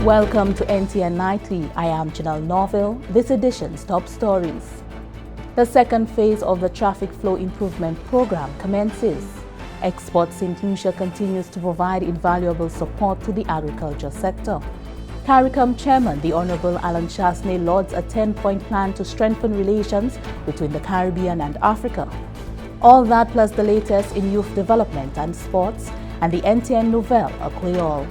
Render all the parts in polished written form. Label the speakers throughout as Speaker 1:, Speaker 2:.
Speaker 1: Welcome to NTN Nightly. I am Canelle. This edition's top stories. The second phase of the traffic flow improvement program commences. Export Saint Lucia continues to provide invaluable support to the agriculture sector. CARICOM Chairman, the Hon Allen Chastanet, lauds a 10-point plan to strengthen relations between the Caribbean and Africa. All that plus the latest in youth development and sports, and the NTN Nouvelle a Creole.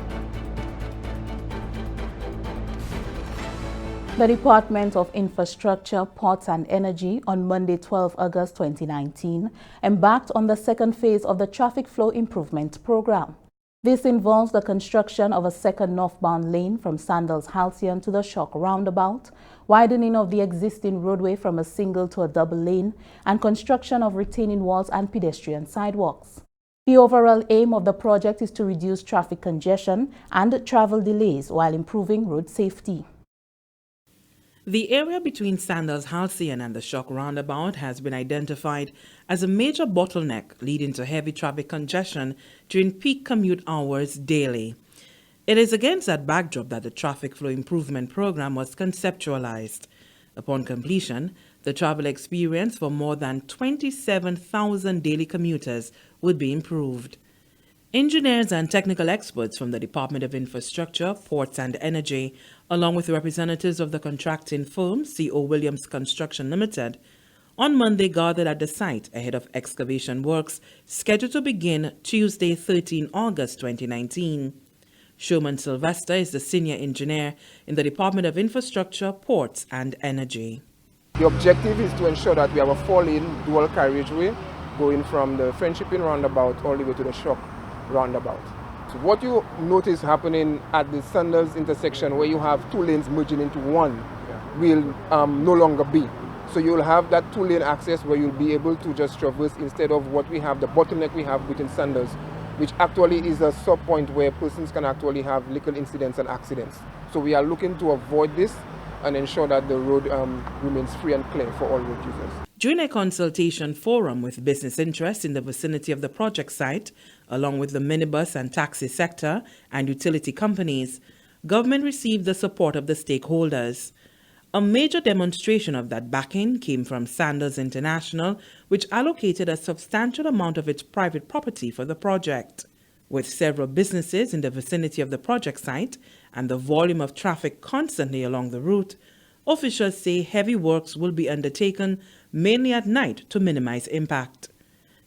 Speaker 1: The Department of Infrastructure, Ports and Energy on Monday, 12 August 2019, embarked on the second phase of the Traffic Flow Improvement Program. This involves the construction of a second northbound lane from Sandals Halcyon to the Shock roundabout, widening of the existing roadway from a single to a double lane, and construction of retaining walls and pedestrian sidewalks. The overall aim of the project is to reduce traffic congestion and travel delays while improving road safety.
Speaker 2: The area between Sandals Halcyon and the Shock roundabout has been identified as a major bottleneck leading to heavy traffic congestion during peak commute hours daily. It is against that backdrop that the Traffic Flow Improvement Program was conceptualized. Upon completion, the travel experience for more than 27,000 daily commuters would be improved. Engineers and technical experts from the Department of Infrastructure, Ports and Energy, along with representatives of the contracting firm C.O. Williams Construction Limited, on Monday gathered at the site ahead of excavation works scheduled to begin Tuesday, 13 August 2019. Sherman Sylvester is the senior engineer in the Department of Infrastructure, Ports and Energy.
Speaker 3: The objective is to ensure that we have a four-lane dual carriageway going from the Friendshipping roundabout all the way to the Shock roundabout. So what you notice happening at the Sandals intersection, where you have two lanes merging into one, will no longer be. So you'll have that two-lane access where you'll be able to just traverse instead of what we have, the bottleneck we have within Sandals, which actually is a sub-point where persons can actually have little incidents and accidents. So we are looking to avoid this and ensure that the road remains free and clear for all road users.
Speaker 2: During a consultation forum with business interests in the vicinity of the project site, along with the minibus and taxi sector and utility companies, government received the support of the stakeholders. A major demonstration of that backing came from Sandals International, which allocated a substantial amount of its private property for the project. With several businesses in the vicinity of the project site and the volume of traffic constantly along the route, officials say heavy works will be undertaken mainly at night to minimize impact.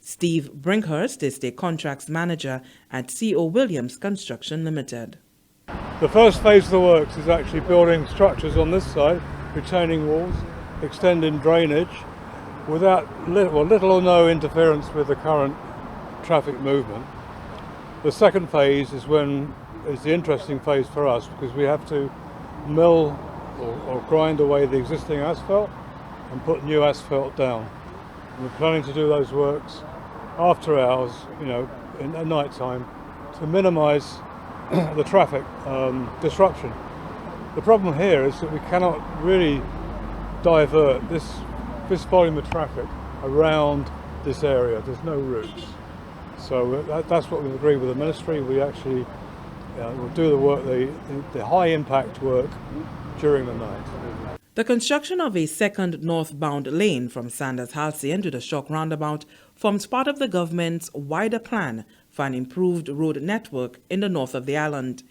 Speaker 2: Steve Brinkhurst is the contracts manager at C.O. Williams Construction Limited.
Speaker 4: The first phase of the works is actually building structures on this side, retaining walls, extending drainage, without little or no interference with the current traffic movement. The second phase is the interesting phase for us, because we have to mill or grind away the existing asphalt and put new asphalt down. And we're planning to do those works after hours, at night time, to minimise the traffic disruption. The problem here is that we cannot really divert this volume of traffic around this area. There's no routes. So that's what we've agreed with the ministry. We actually will do the work, the high impact work during the night.
Speaker 2: The construction of a second northbound lane from Sandals Halcyon to the Shock roundabout forms part of the government's wider plan for an improved road network in the north of the island.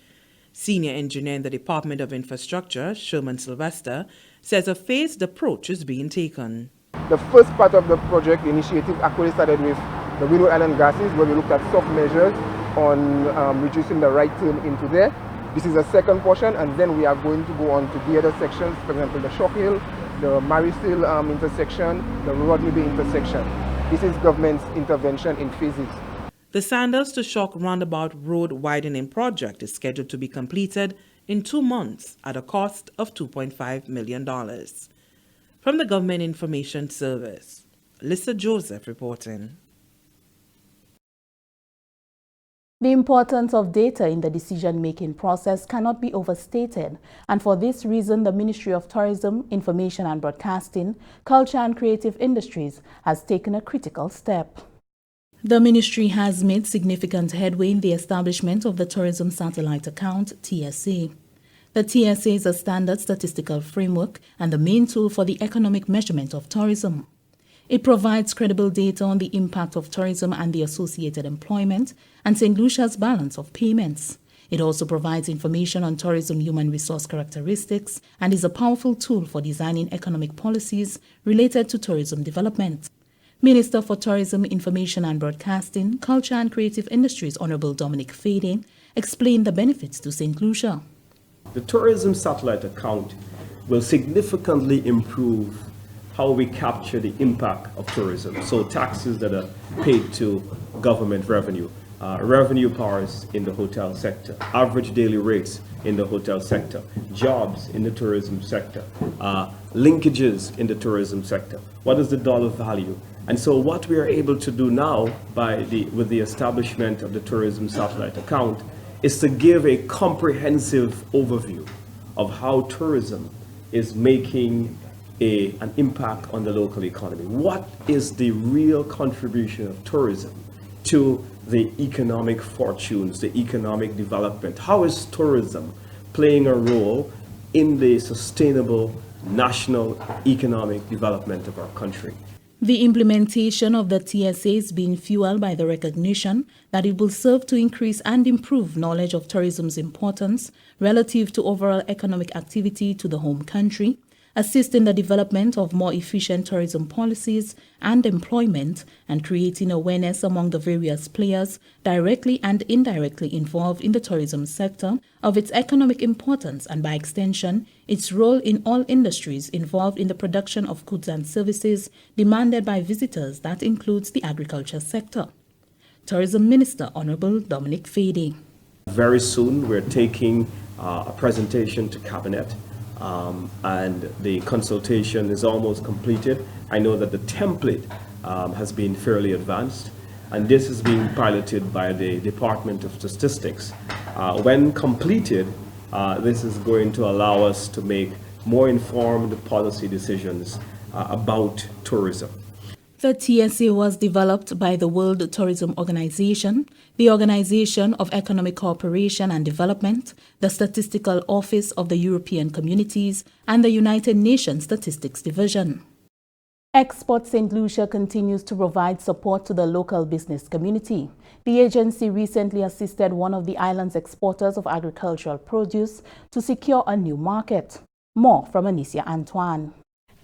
Speaker 2: Senior engineer in the Department of Infrastructure, Sherman Sylvester, says a phased approach is being taken.
Speaker 3: The first part of the project, the initiative, actually started with the Windward Island gases, where we looked at soft measures on reducing the right turn into there. This is a second portion, and then we are going to go on to the other sections, for example, the Shock Hill, the Marysville intersection, the Rodney Bay intersection. This is government's intervention in phases.
Speaker 2: The Sandals to Shock roundabout road widening project is scheduled to be completed in 2 months at a cost of $2.5 million. From the Government Information Service, Lisa Joseph reporting.
Speaker 1: The importance of data in the decision-making process cannot be overstated, and for this reason, the Ministry of Tourism, Information and Broadcasting, Culture and Creative Industries has taken a critical step. The ministry has made significant headway in the establishment of the Tourism Satellite Account, TSA. The TSA is a standard statistical framework and the main tool for the economic measurement of tourism. It provides credible data on the impact of tourism and the associated employment and St. Lucia's balance of payments. It also provides information on tourism human resource characteristics and is a powerful tool for designing economic policies related to tourism development. Minister for Tourism, Information and Broadcasting, Culture and Creative Industries, Honorable Dominic Fedee, explained the benefits to St. Lucia.
Speaker 5: The tourism satellite account will significantly improve how we capture the impact of tourism. So taxes that are paid to government revenue, revenue powers in the hotel sector, average daily rates in the hotel sector, jobs in the tourism sector, linkages in the tourism sector. What is the dollar value? And so what we are able to do now with the establishment of the tourism satellite account is to give a comprehensive overview of how tourism is making an impact on the local economy. What is the real contribution of tourism to the economic fortunes, the economic development? How is tourism playing a role in the sustainable national economic development of our country?
Speaker 1: The implementation of the TSA is being fueled by the recognition that it will serve to increase and improve knowledge of tourism's importance relative to overall economic activity to the home country, assist in the development of more efficient tourism policies and employment, and creating awareness among the various players directly and indirectly involved in the tourism sector of its economic importance and, by extension, its role in all industries involved in the production of goods and services demanded by visitors. That includes the agriculture sector. Tourism Minister Honorable Dominic Fedee.
Speaker 5: Very soon we're taking a presentation to Cabinet. And the consultation is almost completed. I know that the template has been fairly advanced, and this is being piloted by the Department of Statistics. When completed, this is going to allow us to make more informed policy decisions about tourism.
Speaker 1: The TSA was developed by the World Tourism Organization, the Organization of Economic Cooperation and Development, the Statistical Office of the European Communities, and the United Nations Statistics Division. Export St. Lucia continues to provide support to the local business community. The agency recently assisted one of the island's exporters of agricultural produce to secure a new market. More from Anicia Antoine.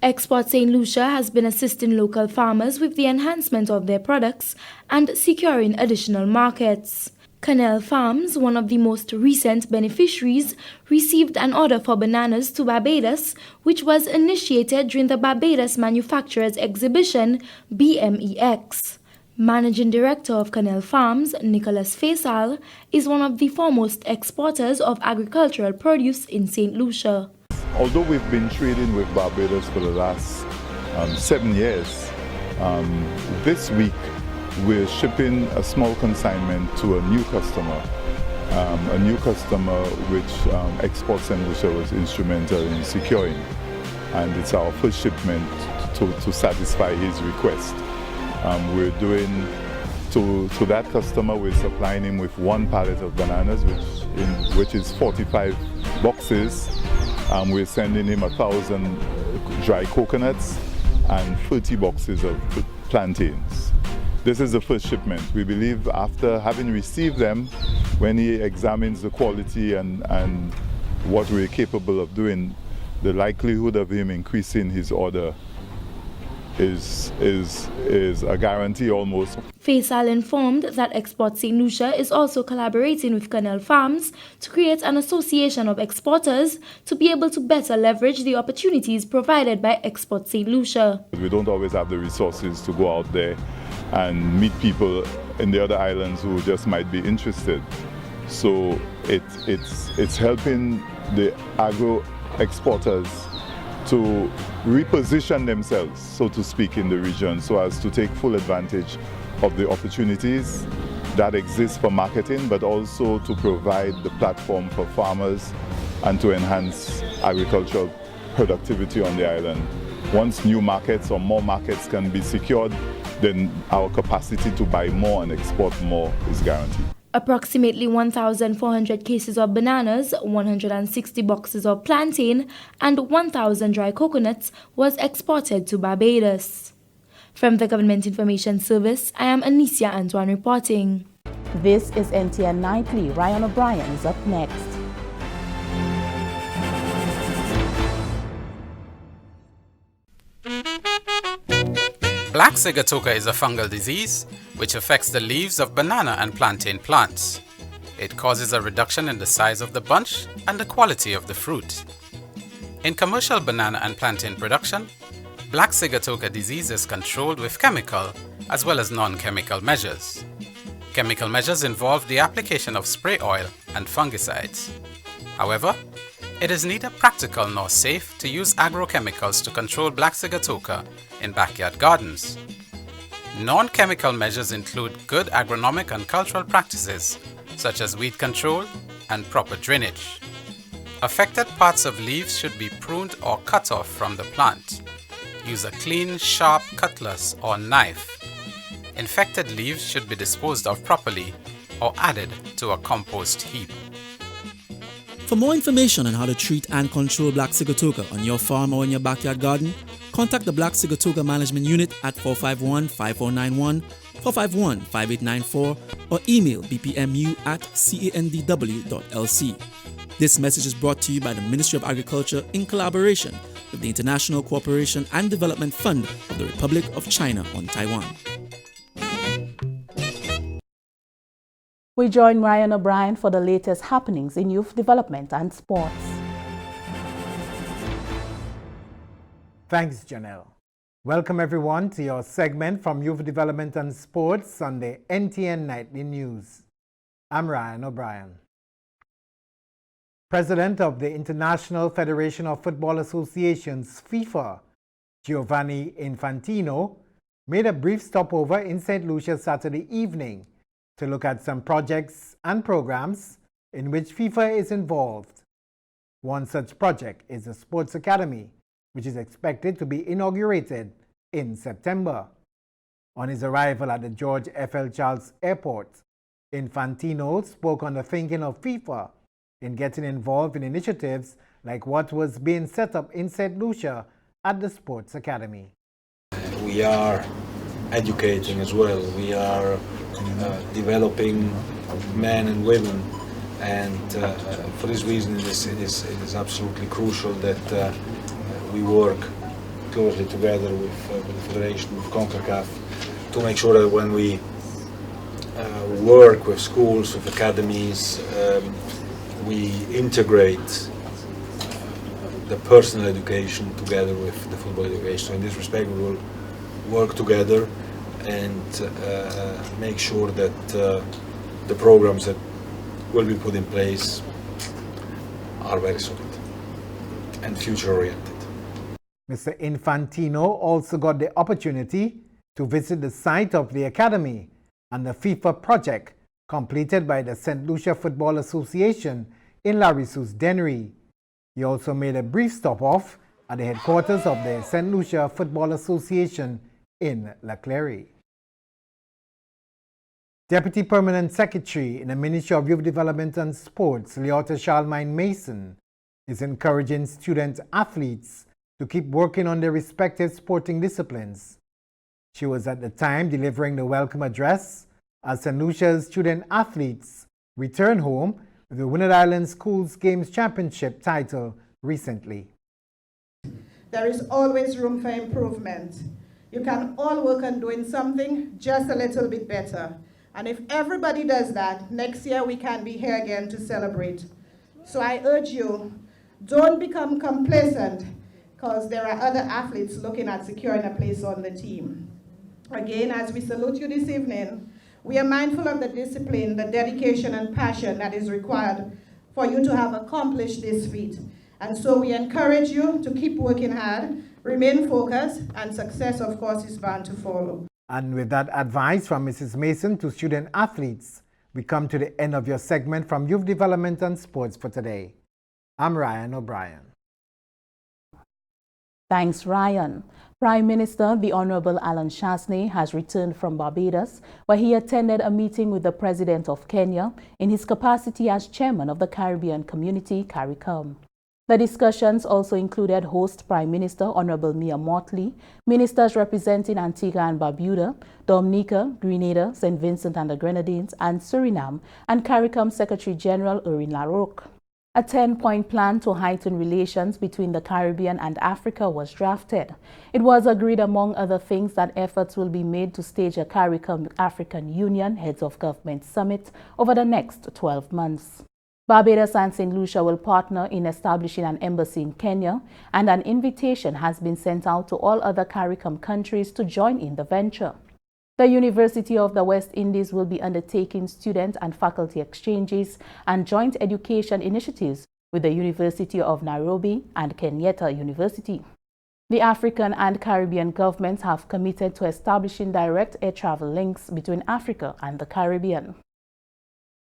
Speaker 6: Export St. Lucia has been assisting local farmers with the enhancement of their products and securing additional markets. Canelle Farms, one of the most recent beneficiaries, received an order for bananas to Barbados, which was initiated during the Barbados Manufacturers Exhibition, BMEX. Managing Director of Canelle Farms, Nicholas Faisal, is one of the foremost exporters of agricultural produce in St. Lucia.
Speaker 7: Although we've been trading with Barbados for the last 7 years, this week we're shipping a small consignment to a new customer which Export St. Lucia was instrumental in securing. And it's our first shipment to satisfy his request. We're doing to that customer, we're supplying him with 1 pallet of bananas, which is 45 boxes. We're sending him 1,000 dry coconuts and 30 boxes of plantains. This is the first shipment. We believe after having received them, when he examines the quality and what we're capable of doing, the likelihood of him increasing his order is a guarantee almost.
Speaker 6: Faisal informed that Export St. Lucia is also collaborating with Canelle Farms to create an association of exporters to be able to better leverage the opportunities provided by Export St. Lucia.
Speaker 7: We don't always have the resources to go out there and meet people in the other islands who just might be interested. So it's helping the agro exporters to reposition themselves, so to speak, in the region so as to take full advantage of the opportunities that exist for marketing, but also to provide the platform for farmers and to enhance agricultural productivity on the island. Once new markets or more markets can be secured, then our capacity to buy more and export more is guaranteed.
Speaker 6: Approximately 1,400 cases of bananas, 160 boxes of plantain, and 1,000 dry coconuts was exported to Barbados. From the Government Information Service, I am Anicia Antoine reporting.
Speaker 1: This is NTN Nightly. Ryan O'Brien is up next.
Speaker 8: Black sigatoka is a fungal disease which affects the leaves of banana and plantain plants. It causes a reduction in the size of the bunch and the quality of the fruit. In commercial banana and plantain production, black sigatoka disease is controlled with chemical as well as non-chemical measures. Chemical measures involve the application of spray oil and fungicides. However, it is neither practical nor safe to use agrochemicals to control black sigatoka in backyard gardens. Non-chemical measures include good agronomic and cultural practices such as weed control and proper drainage. Affected parts of leaves should be pruned or cut off from the plant. Use a clean, sharp cutlass or knife. Infected leaves should be disposed of properly or added to a compost heap.
Speaker 9: For more information on how to treat and control black sigatoka on your farm or in your backyard garden, contact the Black Sigatoka Management Unit at 451-5491, 451-5894, or email bpmu@candw.lc. This message is brought to you by the Ministry of Agriculture in collaboration with the International Cooperation and Development Fund of the Republic of China on Taiwan.
Speaker 1: We join Ryan O'Brien for the latest happenings in youth development and sports.
Speaker 10: Thanks, Canelle. Welcome everyone to your segment from Youth Development and Sports on the NTN Nightly News. I'm Ryan O'Brien. President of the International Federation of Football Associations, FIFA, Giovanni Infantino, made a brief stopover in Saint Lucia Saturday evening to look at some projects and programs in which FIFA is involved. One such project is the Sports Academy, which is expected to be inaugurated in September. On his arrival at the George F.L. Charles Airport, Infantino spoke on the thinking of FIFA in getting involved in initiatives like what was being set up in Saint Lucia at the Sports Academy.
Speaker 11: We are educating as well. We are developing men and women, and for this reason it is absolutely crucial that we work closely together with the Federation, with CONCACAF, to make sure that when we work with schools, with academies, we integrate the personal education together with the football education. So in this respect, we will work together and make sure that the programs that will be put in place are very solid and future-oriented.
Speaker 10: Mr. Infantino also got the opportunity to visit the site of the Academy and the FIFA project completed by the Saint Lucia Football Association in Larissus Dennery. He also made a brief stop-off at the headquarters of the Saint Lucia Football Association in La Clery. Deputy Permanent Secretary in the Ministry of Youth Development and Sports, Liota Charlemagne Mason, is encouraging student athletes to keep working on their respective sporting disciplines. She was at the time delivering the welcome address as St. Lucia's student athletes return home with the Winter Island Schools Games Championship title recently.
Speaker 12: There is always room for improvement. You can all work on doing something just a little bit better. And if everybody does that, next year we can be here again to celebrate. So I urge you, don't become complacent, because there are other athletes looking at securing a place on the team. Again, as we salute you this evening, we are mindful of the discipline, the dedication and passion that is required for you to have accomplished this feat. And so we encourage you to keep working hard, remain focused, and success, of course, is bound to follow.
Speaker 10: And with that advice from Mrs. Mason to student athletes, we come to the end of your segment from Youth Development and Sports for today. I'm Ryan O'Brien.
Speaker 1: Thanks, Ryan. Prime Minister, the Hon Allen Chastanet, has returned from Barbados, where he attended a meeting with the President of Kenya in his capacity as Chairman of the Caribbean Community, CARICOM. The discussions also included host Prime Minister Hon Mia Motley, ministers representing Antigua and Barbuda, Dominica, Grenada, St. Vincent and the Grenadines, and Suriname, and CARICOM Secretary General Urin Larocque. A 10-point plan to heighten relations between the Caribbean and Africa was drafted. It was agreed, among other things, that efforts will be made to stage a CARICOM African Union Heads of Government Summit over the next 12 months. Barbados and Saint Lucia will partner in establishing an embassy in Kenya, and an invitation has been sent out to all other CARICOM countries to join in the venture. The University of the West Indies will be undertaking student and faculty exchanges and joint education initiatives with the University of Nairobi and Kenyatta University. The African and Caribbean governments have committed to establishing direct air travel links between Africa and the Caribbean.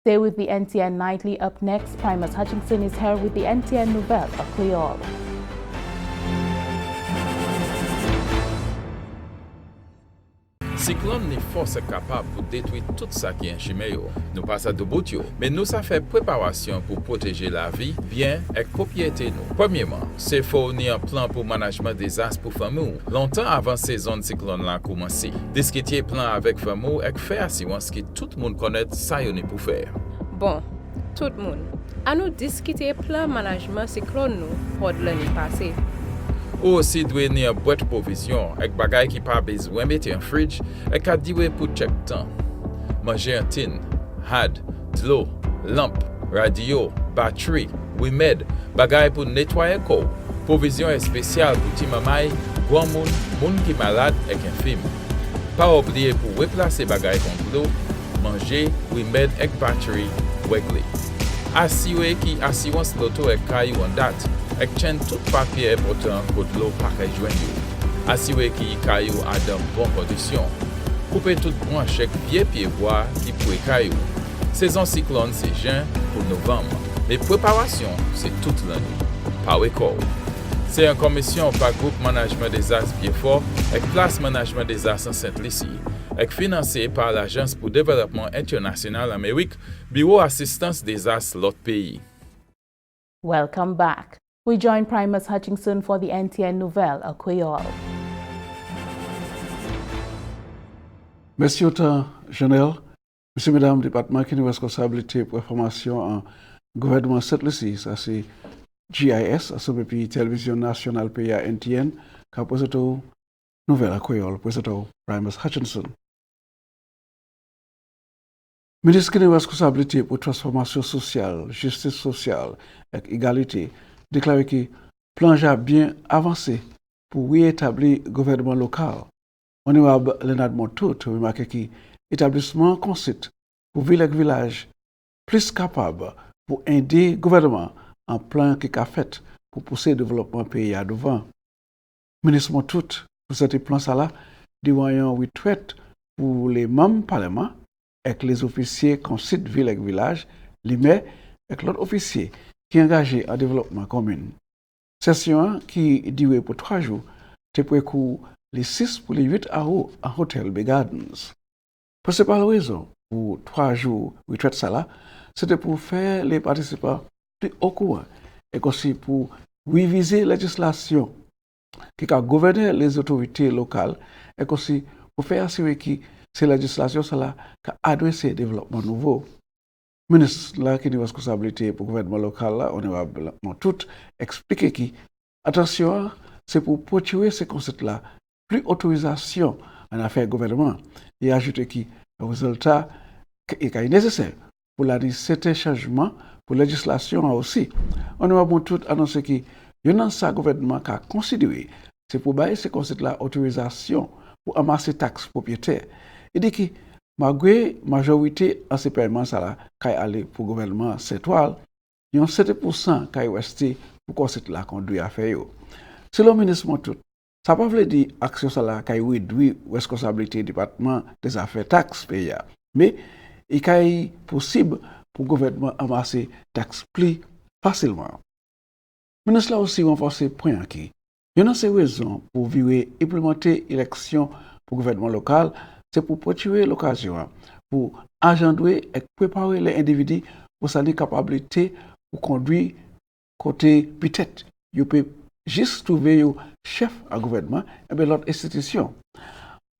Speaker 1: Stay with the NTN Nightly. Up next, Primus Hutchinson is here with the NTN Nouvelle, a Creole.
Speaker 13: Cyclone ni force capable pour détruire tout ça qui est chimé yo. Nous passons de bout yo, mais nous ça fait préparation pour protéger la vie, bien et propriété nous. Premièrement, c'est fournir un plan pour management des désastres pour famille. Longtemps avant saison de cyclone là commencer. Discuter plan avec famille et faire assurance que tout le monde connaît ça yo pour faire.
Speaker 14: Bon, tout le monde. À nous discuter plan management cyclone nous pour l'année passée.
Speaker 13: Ou aussi doit ni une boîte de provision avec bagaille qui pas besoin mettre en fridge et qu'à dire pour check temps. Manger un tin, had, de l'eau, lampe, radio, batterie, remède, bagaille pour nettoyer corps. Provision spéciale pour ti mamay, grand moun qui malade et infirme. Pas oublier pour replacer bagaille contre l'eau, manger, remède et batterie réglé. Assurer qui assurance l'auto et caillou en date. Exchange tout papier important pour l'eau paquet joigneux. Assurer qu'il caillou a dans bonne condition. Couper toute branche avec pied bois qui pourrait caillou. Saison cyclone c'est juin pour novembre. Mais préparation c'est toute l'année. Par école. C'est une commission par groupe management des astres pied fort avec place management des astres en Saint Lucia. Et financé par l'Agence pour développement international Amérique, Bureau assistance des astres l'autre pays.
Speaker 1: Welcome back. We join Primus Hutchinson for the NTN Nouvelle, a Creole.
Speaker 15: Monsieur Canelle, Monsieur, Mesdames, département qui nous responsabilité pour la formation en gouvernement Saint Lucia, ça c'est GIS, ça c'est puis télévision nationale pays à NTN, qui a posé tout Nouvelle à Creole, posé tout Primus Hutchinson. Ministre qui nous responsabilité pour transformation sociale, justice sociale et égalité, déclaré que le plan a bien avancé pour rétablir le gouvernement local. Honorable Leonard Montout remarque que l'établissement consiste pour ville et village plus capable pour aider le gouvernement en plan qui a fait pour pousser le développement pays à devant. Ministre Montout, pour ce plan là, devant une retraite pour les membres du Parlement et les officiers consiste ville et village, les maires et l'autre officier qui est engagé en développement commun. Session qui durée pour 3 jours, te précourt les 6 pour les 8 euros en Hôtel Bay Gardens. Principale raison pour 3 jours retraite ça là, c'était pour faire les participants plus au courant et aussi pour réviser la législation qui a gouverné les autorités locales et aussi pour faire assurer que ces législations qui a adressé le développement nouveau. Ministre là qui a responsabilité pour le gouvernement local, là, honorable tout expliquer qui, attention, c'est pour procurer ces concepts-là, plus autorisation en affaires gouvernement, et ajouter qui, le résultat est nécessaire pour la certains changements pour la législation aussi. Honorable tout annonce qui, il y a un gouvernement qui a considéré, c'est pour bailler ces concepts-là autorisation pour amasser taxes propriétaires. Il dit que malgré la majorité de ces paiements qui est allé pour le gouvernement central, il y a 7% qui est resté pour qu'on cette la conduit à faire. Selon le ministre Montout, ça ne veut pas dire action qui a réduit la responsabilité du département des affaires taxes payées, mais il est possible pour le gouvernement amasser taxes plus facilement. Le ministre a aussi renforcé le point qui Yon nan se raison pour virer implémenter élection pour gouvernement local, c'est pour procurer l'occasion pour agendrer et préparer les individus pour sa capacité pour conduire côté peut-être you peut juste trouver un chef à gouvernement et bien l'autre institution.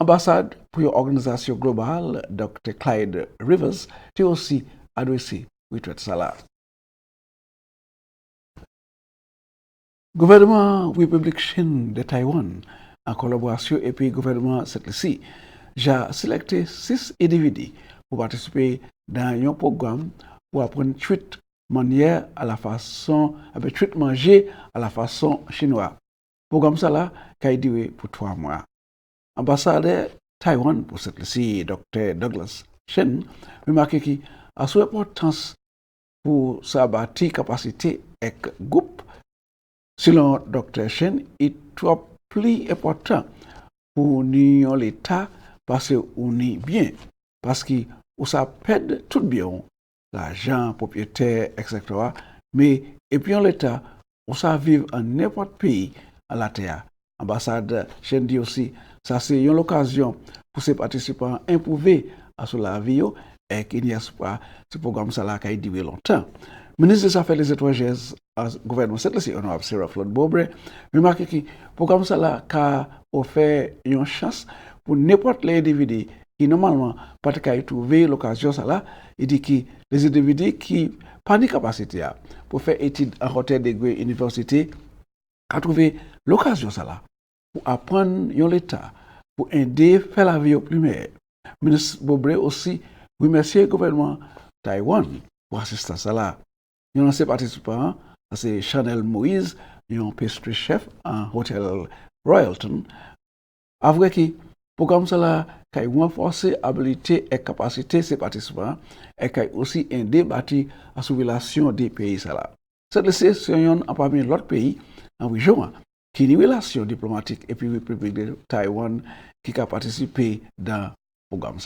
Speaker 15: Ambassade pour une organisation globale, Dr. Clyde Rivers, qui aussi adressé retraite salaire. Gouvernement République Chine de Taïwan, en collaboration avec le gouvernement Saint Lucia, j'ai sélecté 6 individus pour participer dans un programme pour apprendre tweet manière à la façon, avec tweet manger à la façon chinoise. Programme ça là, qui a duré pour 3 mois. Ambassadeur Taïwan pour Saint Lucia, Dr. Douglas Shen, remarque qu'il a son importance pour sa bâtie capacité et groupe. Selon Dr. Shen, il est trop plus important pour nous l'État parce qu'on est bien, parce que ça pède tout bien, l'argent, propriétaire, etc. Mais et puis l'État, on ça vivre en n'importe pays à la terre. Ambassade Shen dit aussi, ça c'est une occasion pour ces participants improuver à sur la vie et qu'il n'y a pas ce programme ça là qui a duré longtemps. Ministre des Affaires étrangères du gouvernement Saint Lucia, honorable Sarah Floyd Bobre, remarque que le programme ça là a offert une chance pour n'importe les individus qui normalement pas de trouver l'occasion ça là, il dit que les individus qui n'ont pas de capacité pour faire études en hauteur degré université a trouvé l'occasion ça là pour apprendre l'État, pour aider faire la vie au primaire. Ministre Bobre aussi remercie le gouvernement Taïwan pour assistance à là. Il y a un participant, c'est Chanel Moïse, un pastry chef en hôtel Royalton. Après que le programme cela a renforcé habilité et capacité de ces participants et qui a aussi aidé à bâtir la relation des pays. Cette session a parmi l'autre pays en région qui a une relation diplomatique et puis la République de Taïwan qui a participé dans le programme.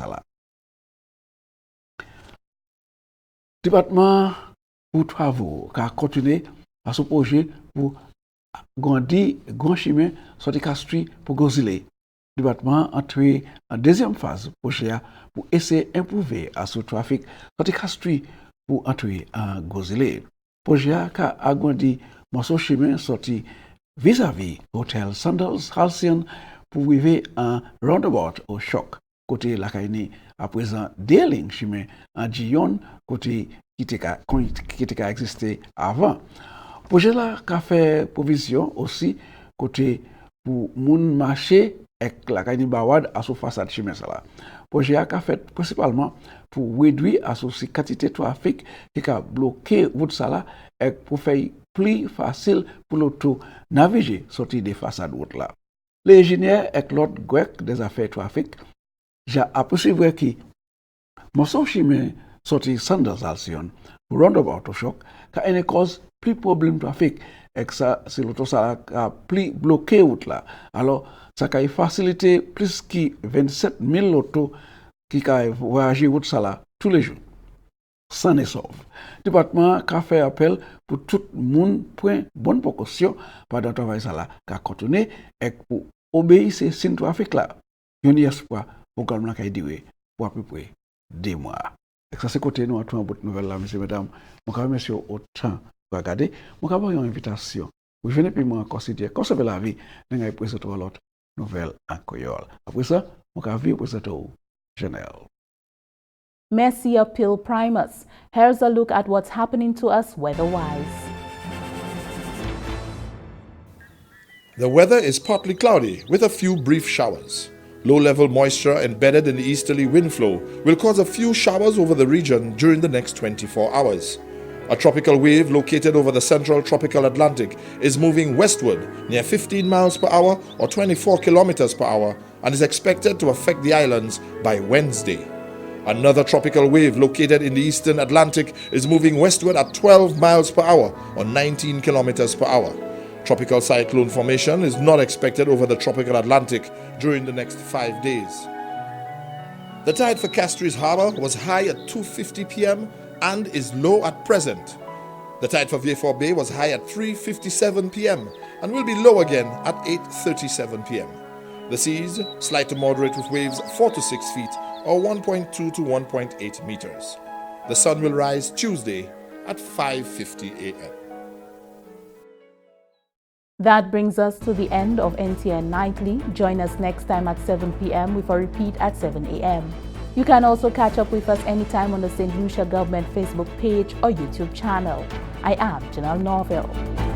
Speaker 15: Département pour travaux qui a continué à ce projet pour grandir grand chemin sur les castries pour Gozile. Le département a entré en deuxième phase projet pour essayer d'improver à ce trafic sur les castries pour entrer en Gozile. Le projet a agrandi morceau chemin sorti vis-à-vis hôtel Sandals Halcyon pour arriver en roundabout au choc côté la Kaini à présent des lignes chemin en Gion côté qui était existé avant. Le projet là a fait provision aussi côté pour moun marché et la Kaini Bawad à sous façade chemin ça là. Le projet a fait principalement pour réduire à sous quantité de trafic qui a bloqué route ça là et pour faire plus facile pour l'auto naviguer sortir des façades route là. L'ingénieur et l'autre grec des affaires trafic j'ai apprécié que morceau chemin sorti Sanders Alcyon pour roundabout au choc car une cause plus problème de trafic et que ça c'est l'auto ça a plus bloqué route là. Alors ça a facilité plus que 27 000 autos qui a voyagé route ça là tous les jours. Sans ne sauve. Le département a fait appel pour tout le monde prendre bonne précaution pendant le travail ça là qu'a continué et pour obéir ces signes de trafic là. Il y a espoir pour que le ait duré pour à peu près 2 mois. Et ça c'est côté nous à tout un bout de nouvelle là, messieurs, mesdames. Mon cas monsieur autant pour regarder. Mon cas une invitation. Vous venez puis moi considérer conserver la vie dans les présenter l'autre nouvelle en créole. Après ça, mon cas vie présenter au Canelle.
Speaker 1: Merci Appeal Primus. Here's a look at what's happening to us weather-wise.
Speaker 16: The weather is partly cloudy with a few brief showers. Low-level moisture embedded in the easterly wind flow will cause a few showers over the region during the next 24 hours. A tropical wave located over the central tropical Atlantic is moving westward near 15 miles per hour or 24 kilometers per hour and is expected to affect the islands by Wednesday. Another tropical wave located in the eastern Atlantic is moving westward at 12 miles per hour or 19 kilometers per hour. Tropical cyclone formation is not expected over the tropical Atlantic during the next 5 days. The tide for Castries Harbour was high at 2:50 p.m. and is low at present. The tide for Vieux Fort Bay was high at 3:57 p.m. and will be low again at 8:37 p.m. The seas slight to moderate with waves 4 to 6 feet or 1.2 to 1.8 meters. The sun will rise Tuesday at 5:50 a.m.
Speaker 1: That brings us to the end of NTN Nightly. Join us next time at 7 p.m. with a repeat at 7 a.m. You can also catch up with us anytime on the Saint Lucia Government Facebook page or YouTube channel. I am Canelle Norville.